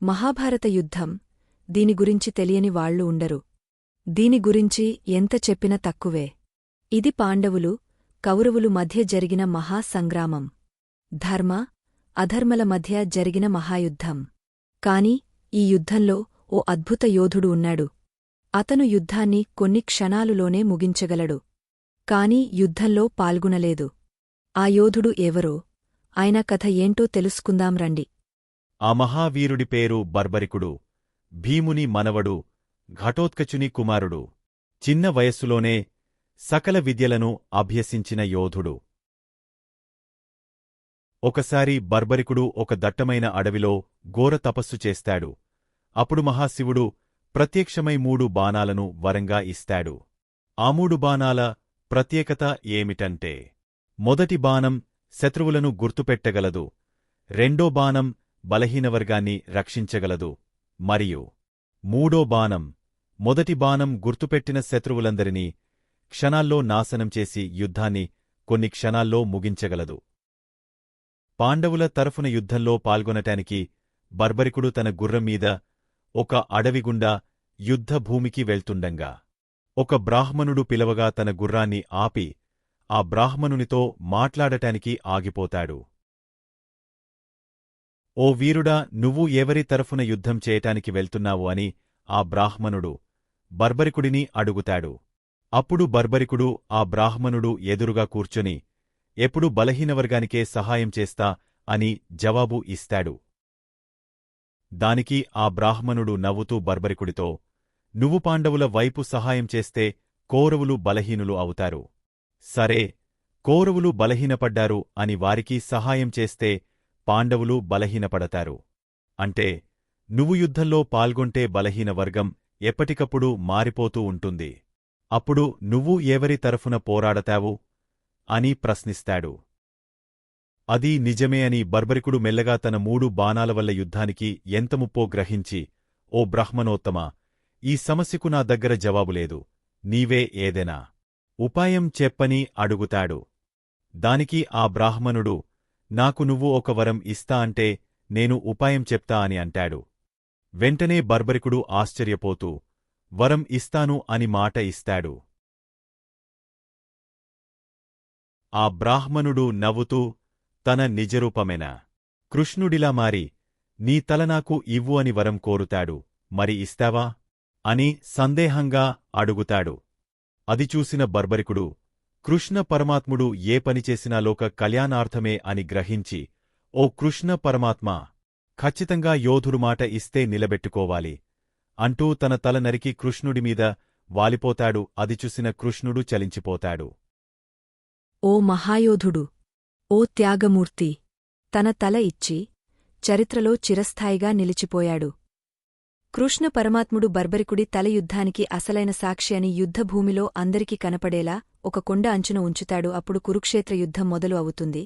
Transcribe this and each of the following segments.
మహాభారత యుద్ధం, దీని గురించి తెలియని వాళ్లు ఉండరు. దీని గురించి ఎంత చెప్పినా తక్కువే. ఇది పాండవులు, కౌరవులు మధ్య జరిగిన మహాసంగ్రామం. ధర్మ, అధర్మల మధ్య జరిగిన మహాయుద్ధం. కాని ఈ యుద్ధంలో ఓ అద్భుత యోధుడు ఉన్నాడు. అతను యుద్ధాన్ని కొన్ని క్షణాలులోనే ముగించగలడు. కాని యుద్ధంలో పాల్గొనలేదు. ఆ యోధుడు ఎవరో, ఆయన కథ ఏంటో తెలుసుకుందాం రండి. ఆ మహావీరుడి పేరు బర్బరికుడు. భీముని మనవడు, ఘటోత్కచుని కుమారుడు. చిన్న వయస్సులోనే సకల విద్యలను అభ్యసించిన యోధుడు. ఒకసారి బర్బరికుడు ఒక దట్టమైన అడవిలో ఘోర తపస్సు చేస్తాడు. అప్పుడు మహాశివుడు ప్రత్యక్షమై 3 బాణాలను వరంగా ఇస్తాడు. ఆ 3 బాణాల ప్రత్యేకత ఏమిటంటే, మొదటి బాణం శత్రువులను గుర్తుపెట్టగలదు, రెండో బాణం బలహీనవర్గాన్ని రక్షించగలదు, మరియు మూడో బాణం మొదటి బాణం గుర్తుపెట్టిన శత్రువులందరినీ క్షణాల్లో నాశనం చేసి యుద్ధాన్ని కొన్ని క్షణాల్లో ముగించగలదు. పాండవుల తరఫున యుద్ధంలో పాల్గొనటానికి బర్బరికుడు తన గుర్రం మీద ఒక అడవిగుండా యుద్ధభూమికి వెళ్తుండంగా ఒక బ్రాహ్మణుడు పిలవగా తన గుర్రాన్ని ఆపి ఆ బ్రాహ్మణునితో మాట్లాడటానికి ఆగిపోతాడు. ఓ వీరుడా, నువ్వు ఎవరి తరఫున యుద్ధం చేయటానికి వెళ్తున్నావు అని ఆ బ్రాహ్మణుడు బర్బరికుడిని అడుగుతాడు. అప్పుడు బర్బరికుడు ఆ బ్రాహ్మణుడు ఎదురుగా కూర్చొని ఎప్పుడు బలహీనవర్గానికే సహాయం చేస్తా అని జవాబు ఇస్తాడు. దానికి ఆ బ్రాహ్మణుడు నవ్వుతూ బర్బరికుడితో, నువ్వు పాండవుల వైపు సహాయం చేస్తే కౌరవులు బలహీనులు అవుతారు. సరే, కౌరవులు బలహీనపడ్డారు అని వారికి సహాయం చేస్తే పాండవులు బలహీనపడతారు. అంటే నువ్వు యుద్ధంలో పాల్గొంటే బలహీన వర్గం ఎప్పటికప్పుడు మారిపోతూ ఉంటుంది. అప్పుడు నువ్వు ఎవరి తరఫున పోరాడతావు అని ప్రశ్నిస్తాడు. అది నిజమే అని బర్బరికుడు మెల్లగా తన 3 బాణాల వల్ల యుద్ధానికి ఎంత ముప్పో గ్రహించి, ఓ బ్రాహ్మణోత్తమా, ఈ సమస్యకు నా దగ్గర జవాబులేదు, నీవే ఏదైనా ఉపాయం చెప్పని అడుగుతాడు. దానికి ఆ బ్రాహ్మణుడు, నాకు నువ్వు ఒక వరం ఇస్తా అంటే నేను ఉపాయం చెప్తా అని అంటాడు. వెంటనే బర్బరికుడు ఆశ్చర్యపోతూ, వరం ఇస్తాను అని మాట ఇస్తాడు. ఆ బ్రాహ్మణుడు నవ్వుతూ తన నిజరూపమైన కృష్ణుడిలా మారి, నీ తల నాకు ఇవ్వు అని వరం కోరుతాడు. మరి ఇస్తావా అని సందేహంగా అడుగుతాడు. అది చూసిన బర్బరికుడు, కృష్ణ పరమాత్ముడు ఏ పనిచేసినా లోక కళ్యాణార్థమే అని గ్రహించి, ఓ కృష్ణ పరమాత్మా, ఖచ్చితంగా యోధుడు మాట ఇస్తే నిలబెట్టుకోవాలి అంటూ తన తల నరికి కృష్ణుడిమీద వాలిపోతాడు. అది చూసిన కృష్ణుడు చలించిపోతాడు. ఓ మహాయోధుడు, ఓ త్యాగమూర్తి, తన తల ఇచ్చి చరిత్రలో చిరస్థాయిగా నిలిచిపోయాడు. కృష్ణ పరమాత్ముడు బర్బరికుడి తల యుద్ధానికి అసలైన సాక్షి అని యుద్ధభూమిలో అందరికీ కనపడేలా ఒక కొండ అంచున ఉంచుతాడు. అప్పుడు కురుక్షేత్ర యుద్ధం మొదలు అవుతుంది.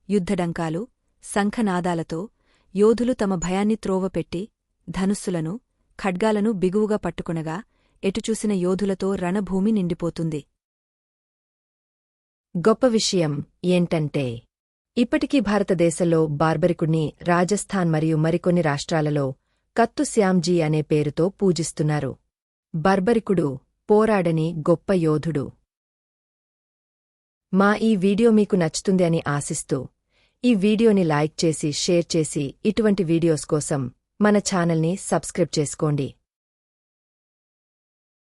యుద్ధడంకాలు, శంఖనాదాలతో యోధులు తమ భయాన్ని త్రోవపెట్టి ధనుస్సులను, ఖడ్గాలను బిగువుగా పట్టుకొనగా ఎటుచూసిన యోధులతో రణభూమి నిండిపోతుంది. గొప్ప విషయం ఏంటంటే, ఇప్పటికీ భారతదేశంలో బార్బరికుడిని రాజస్థాన్ మరియు మరికొన్ని రాష్ట్రాలలో కత్తు శ్యామ్జీ అనే పేరుతో పూజిస్తున్నారు. బర్బరికుడు పోరాడని గొప్ప యోధుడు. మా ఈ వీడియో మీకు నచ్చుతుంది అని ఆశిస్తూ, ఈ వీడియోని లైక్ చేసి షేర్ చేసి ఇటువంటి వీడియోస్ కోసం మన ఛానల్ని సబ్స్క్రైబ్ చేసుకోండి.